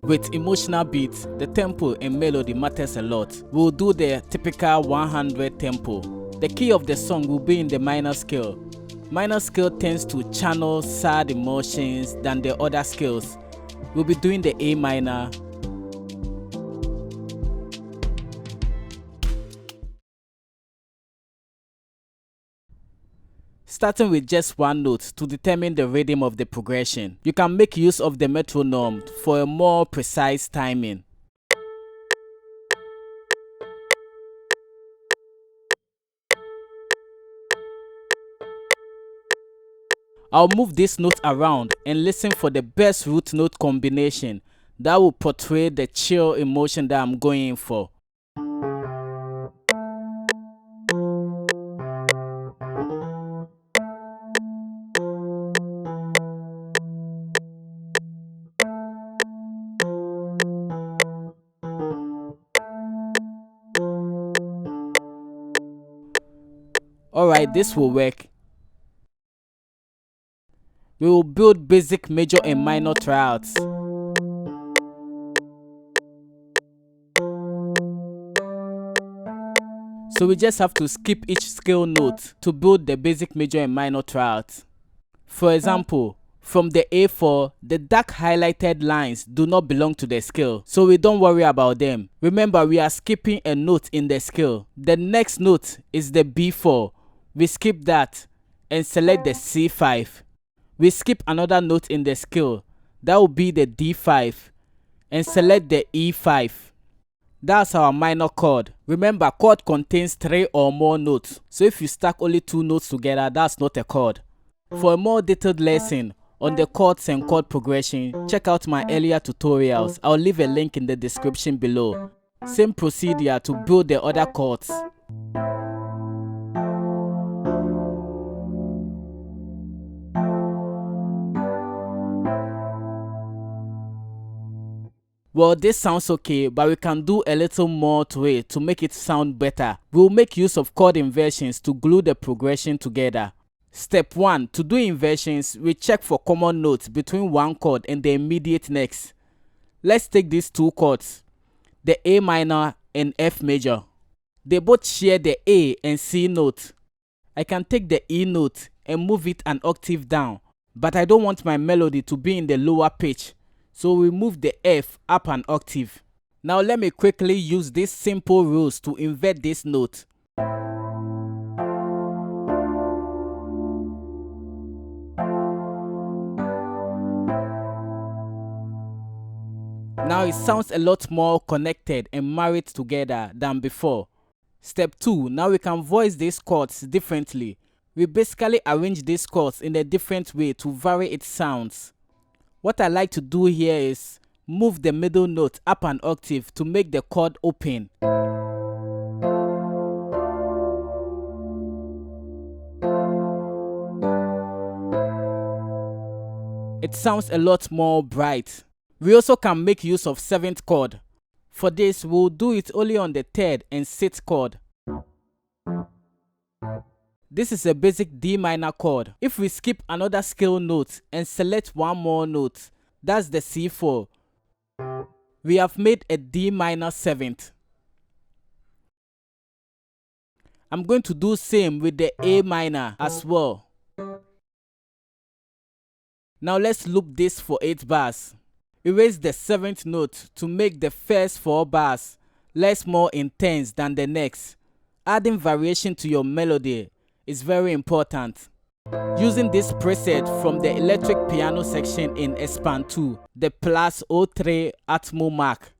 With emotional beats, the tempo and melody matters a lot. We'll do the typical 100 tempo. The key of the song will be in the minor scale. Minor scale tends to channel sad emotions than the other scales. We'll be doing the A minor, starting with just one note to determine the rhythm of the progression. You can make use of the metronome for a more precise timing. I'll move this note around and listen for the best root note combination that will portray the chill emotion that I'm going for. Alright, this will work. We will build basic major and minor tryouts. So we just have to skip each scale note to build the basic major and minor tryout. For example, from the A4, the dark highlighted lines do not belong to the scale, so we don't worry about them. Remember, we are skipping a note in the scale. The next note is the B4. We skip that and select the C5. We skip another note in the scale. That will be the D5 and select the E5. That's our minor chord. Remember, chord contains 3 or more notes. So if you stack only 2 notes together, that's not a chord. For a more detailed lesson on the chords and chord progression, check out my earlier tutorials. I'll leave a link in the description below. Same procedure to build the other chords. Well, this sounds okay, but we can do a little more to it to make it sound better. We'll make use of chord inversions to glue the progression together. Step 1. To do inversions, we check for common notes between one chord and the immediate next. Let's take these 2 chords, the A minor and F major. They both share the A and C note. I can take the E note and move it an octave down, but I don't want my melody to be in the lower pitch. So we move the F up an octave. Now let me quickly use these simple rules to invert this note. Now it sounds a lot more connected and married together than before. Step 2. Now we can voice these chords differently. We basically arrange these chords in a different way to vary its sounds. What I like to do here is move the middle note up an octave to make the chord open. It sounds a lot more bright. We also can make use of 7th chord. For this, we'll do it only on the 3rd and 6th chord. This is a basic D minor chord. If we skip another scale note and select one more note, that's the C4, we have made a D minor 7th. I'm going to do same with the A minor as well. Now let's loop this for 8 bars. Erase the 7th note to make the first 4 bars less more intense than the next. Adding variation to your melody is very important. Using this preset from the electric piano section in Expand 2, the plus 03 Atmo mark.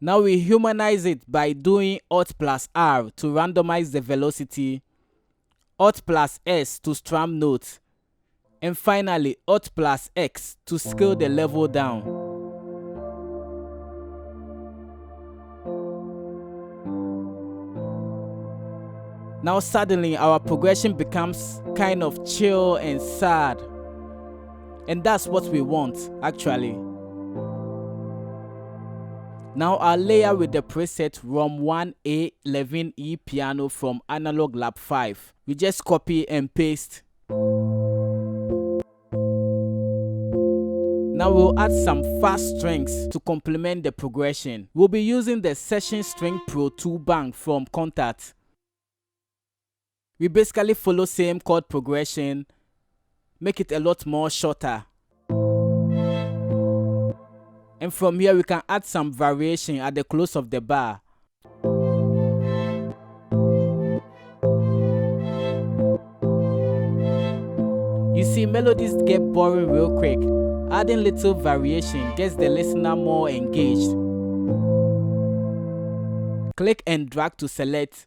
Now we humanize it by doing Alt plus R to randomize the velocity, Alt plus S to strum notes, and finally Alt plus X to scale the level down. Now suddenly our progression becomes kind of chill and sad. And that's what we want, actually. Now I'll layer with the preset ROM1A11E piano from Analog Lab 5. We just copy and paste. Now we'll add some fast strings to complement the progression. We'll be using the Session String Pro 2 Bank from Contact. We basically follow same chord progression, make it a lot more shorter. And from here we can add some variation at the close of the bar. You see, melodies get boring real quick. Adding little variation gets the listener more engaged. Click and drag to select.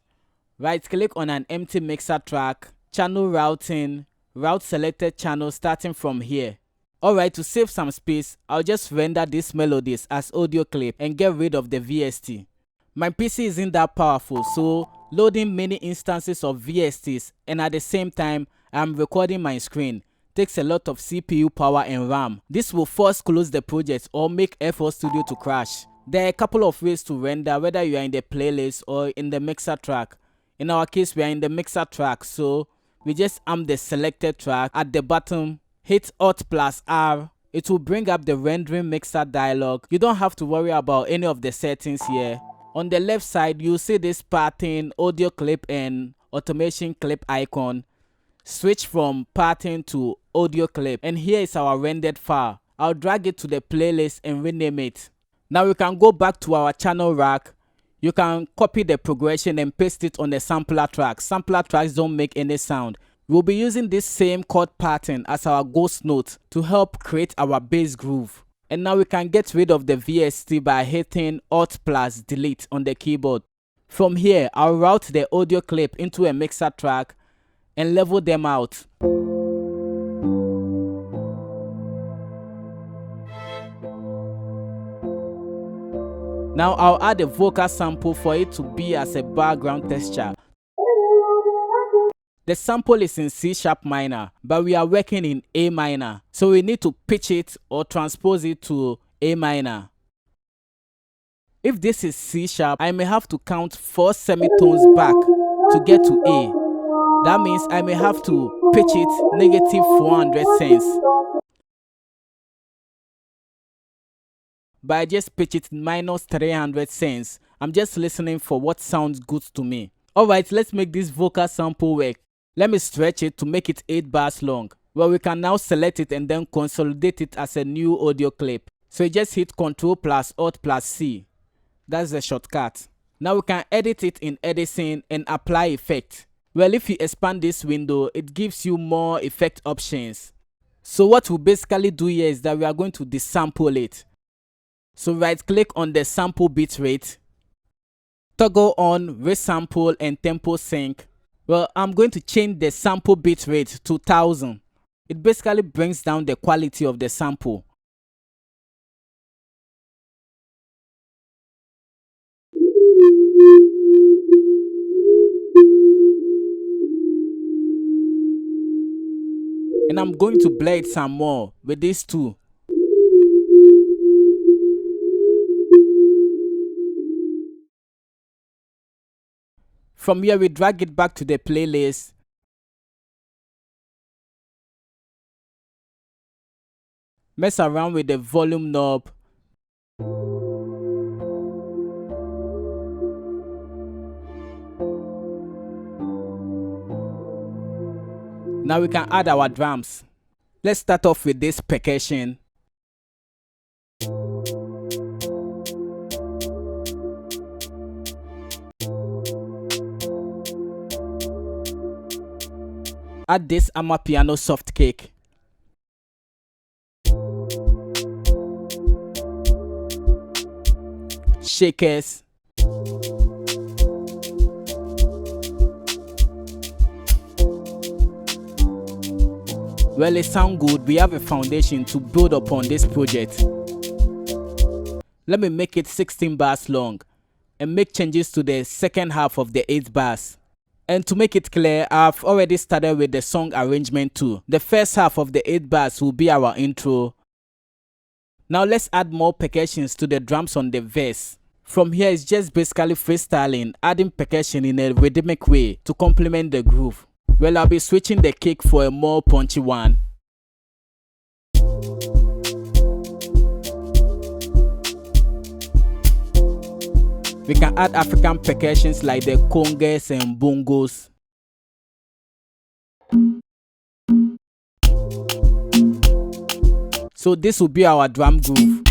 Right click on an empty mixer track, channel routing, route selected channel starting from here. Alright, to save some space, I'll just render these melodies as audio clip and get rid of the VST. My PC isn't that powerful, so loading many instances of VSTs and at the same time I'm recording my screen takes a lot of CPU power and RAM. This will force close the project or make FL Studio to crash. There are a couple of ways to render, whether you are in the playlist or in the mixer track. In our case, we are in the mixer track, so we just arm the selected track at the bottom, hit Alt+R. It will bring up the rendering mixer dialog. You don't have to worry about any of the settings here. On the left side, you'll see this pattern, audio clip and automation clip icon. Switch from pattern to audio clip, and here is our rendered file. I'll drag it to the playlist and rename it. Now we can go back to our channel rack. You can copy the progression and paste it on the sampler track. Sampler tracks don't make any sound. We'll be using this same chord pattern as our ghost note to help create our bass groove. And now we can get rid of the VST by hitting Alt+Delete on the keyboard. From here, I'll route the audio clip into a mixer track and level them out. Now I'll add a vocal sample for it to be as a background texture. The sample is in C# minor, but we are working in A minor, so we need to pitch it or transpose it to A minor. If this is C#, I may have to count 4 semitones back to get to A. That means I may have to pitch it -400 cents. But I just pitch it -300 cents. I'm just listening for what sounds good to me. Alright, let's make this vocal sample work. Let me stretch it to make it 8 bars long. Well, we can now select it and then consolidate it as a new audio clip. So you just hit Ctrl+Alt+C. That's the shortcut. Now we can edit it in editing and apply effect. Well, if you expand this window, it gives you more effect options. So what we basically do here is that we are going to desample it. So right click on the sample bitrate, toggle on resample and tempo sync. Well, I'm going to change the sample bitrate to 1000. It basically brings down the quality of the sample. And I'm going to blur it some more with these two. From here, we drag it back to the playlist. Mess around with the volume knob. Now we can add our drums. Let's start off with this percussion. Add this amapiano soft kick. Shakers. Well, it sounds good. We have a foundation to build upon this project. Let me make it 16 bars long and make changes to the second half of the 8 bars. And to make it clear, I've already started with the song arrangement too. The first half of the 8 bars will be our intro. Now let's add more percussions to the drums on the verse. From here, it's just basically freestyling, adding percussion in a rhythmic way to complement the groove. Well, I'll be switching the kick for a more punchy one. We can add African percussions like the congas and bongos. So this will be our drum groove.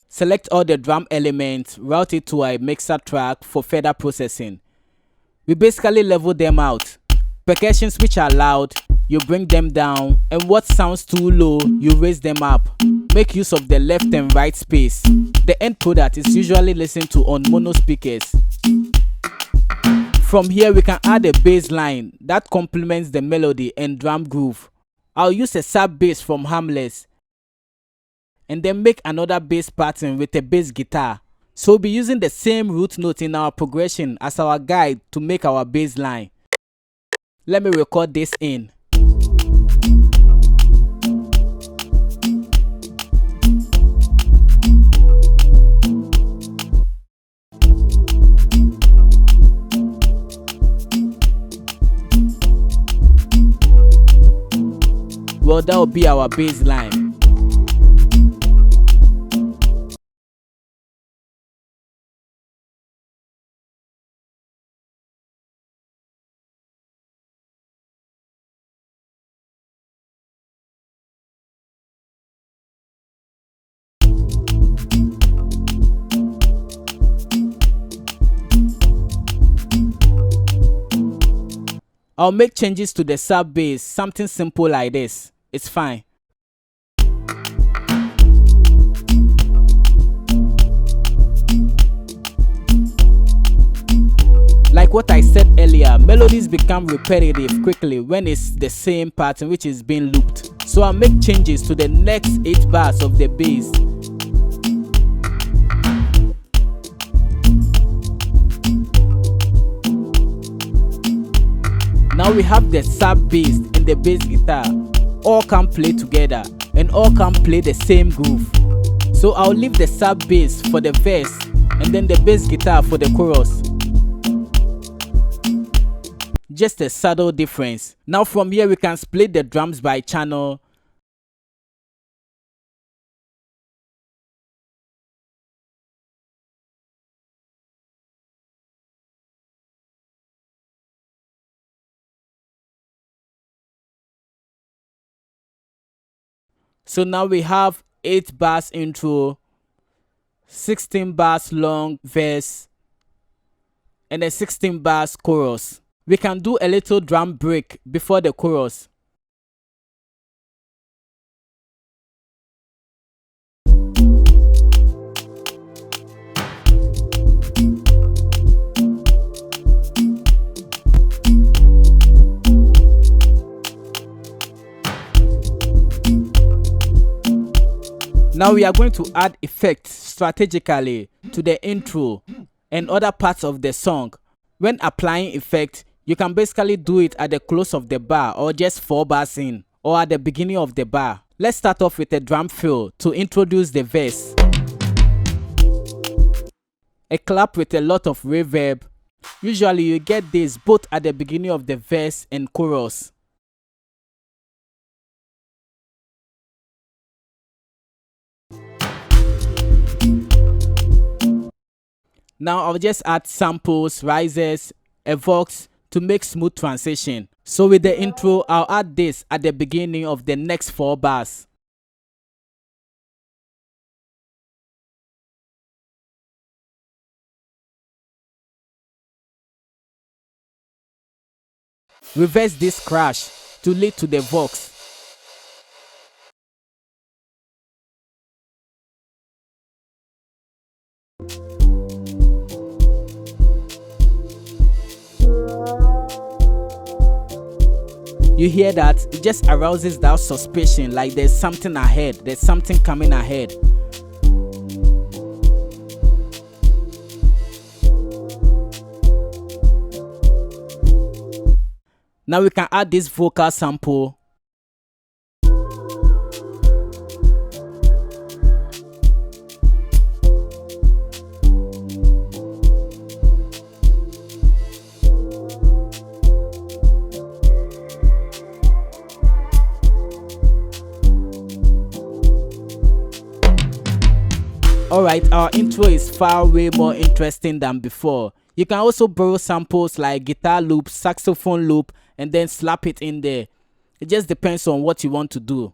Select all the drum elements, route it to a mixer track for further processing. We basically level them out. Percussions which are loud, you bring them down, and what sounds too low, you raise them up. Make use of the left and right space. The end product is usually listened to on mono speakers. From here we can add a bass line that complements the melody and drum groove. I'll use a sub bass from Harmless and then make another bass pattern with a bass guitar. So we'll be using the same root note in our progression as our guide to make our bass line. Let me record this in. Well, that will be our bass line. I'll make changes to the sub bass, something simple like this. It's fine. Like what I said earlier, melodies become repetitive quickly when it's the same pattern which is being looped. So I'll make changes to the next 8 bars of the bass. Now we have the sub bass and the bass guitar. All can play together and all can play the same groove. So I'll leave the sub bass for the verse and then the bass guitar for the chorus. Just a subtle difference. Now from here we can split the drums by channel. So now we have 8 bars intro, 16 bars long verse, and a 16 bars chorus. We can do a little drum break before the chorus. Now we are going to add effects strategically to the intro and other parts of the song. When applying effect, you can basically do it at the close of the bar or just 4 bars in or at the beginning of the bar. Let's start off with a drum fill to introduce the verse. A clap with a lot of reverb. Usually you get this both at the beginning of the verse and chorus. Now I'll just add samples, rises, evokes to make smooth transition. So with the intro, I'll add this at the beginning of the next 4 bars. Reverse this crash to lead to the vox. You hear that? It just arouses that suspicion, like there's something ahead, there's something coming ahead. Now we can add this vocal sample. Alright, our intro is far way more interesting than before. You can also borrow samples like guitar loop, saxophone loop, and then slap it in there. It just depends on what you want to do.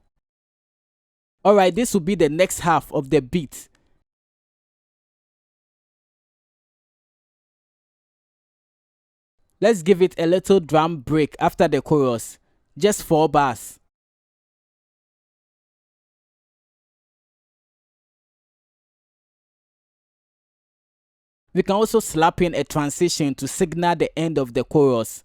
Alright, this will be the next half of the beat. Let's give it a little drum break after the chorus, just 4 bars. We can also slap in a transition to signal the end of the chorus.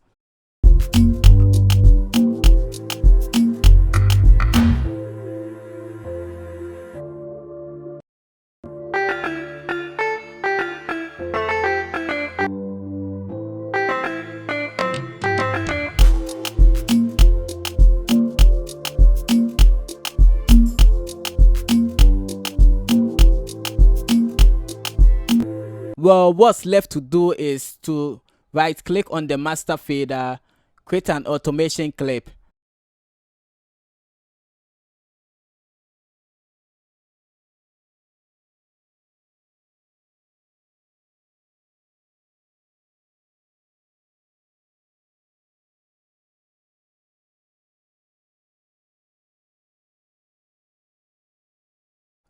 Well, what's left to do is to right click on the master fader, create an automation clip.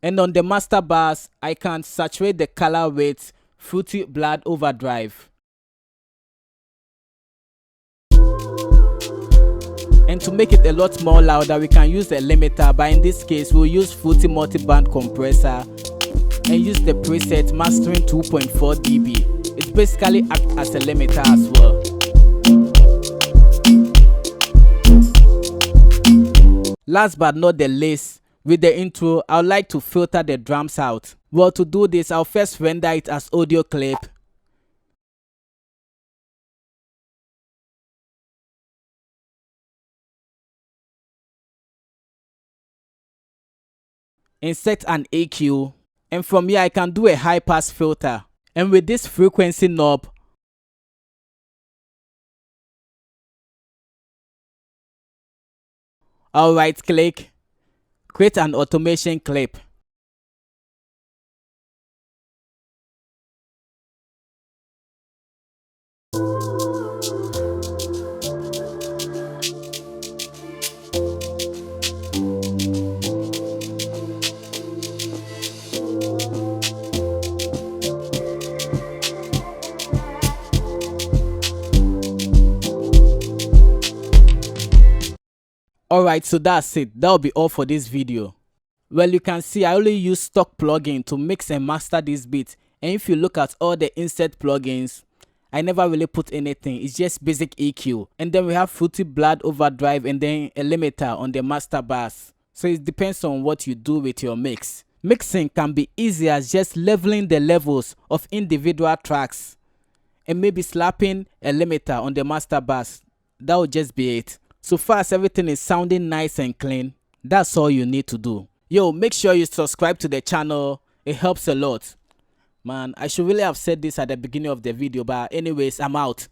And on the master bars, I can saturate the color with Fruity Blood Overdrive. And to make it a lot more louder, we can use a limiter, but in this case, we'll use Fruity Multiband Compressor and use the preset Mastering 2.4 dB. It basically acts as a limiter as well. Last but not the least, with the intro, I would like to filter the drums out. Well, to do this, I'll first render it as audio clip. Insert an EQ, and from here I can do a high pass filter. And with this frequency knob, I'll right click, create an automation clip. Alright, so that's it. That'll be all for this video. Well, you can see I only use stock plugin to mix and master this beat, and if you look at all the insert plugins, I never really put anything. It's just basic EQ, and then we have Fruity Blood Overdrive and then a limiter on the master bass. So it depends on what you do with your mix. Mixing can be easy as just leveling the levels of individual tracks and maybe slapping a limiter on the master bass. That would just be it. So far as everything is sounding nice and clean, that's all you need to do. Yo, make sure you subscribe to the channel. It helps a lot. Man, I should really have said this at the beginning of the video, but anyways, I'm out.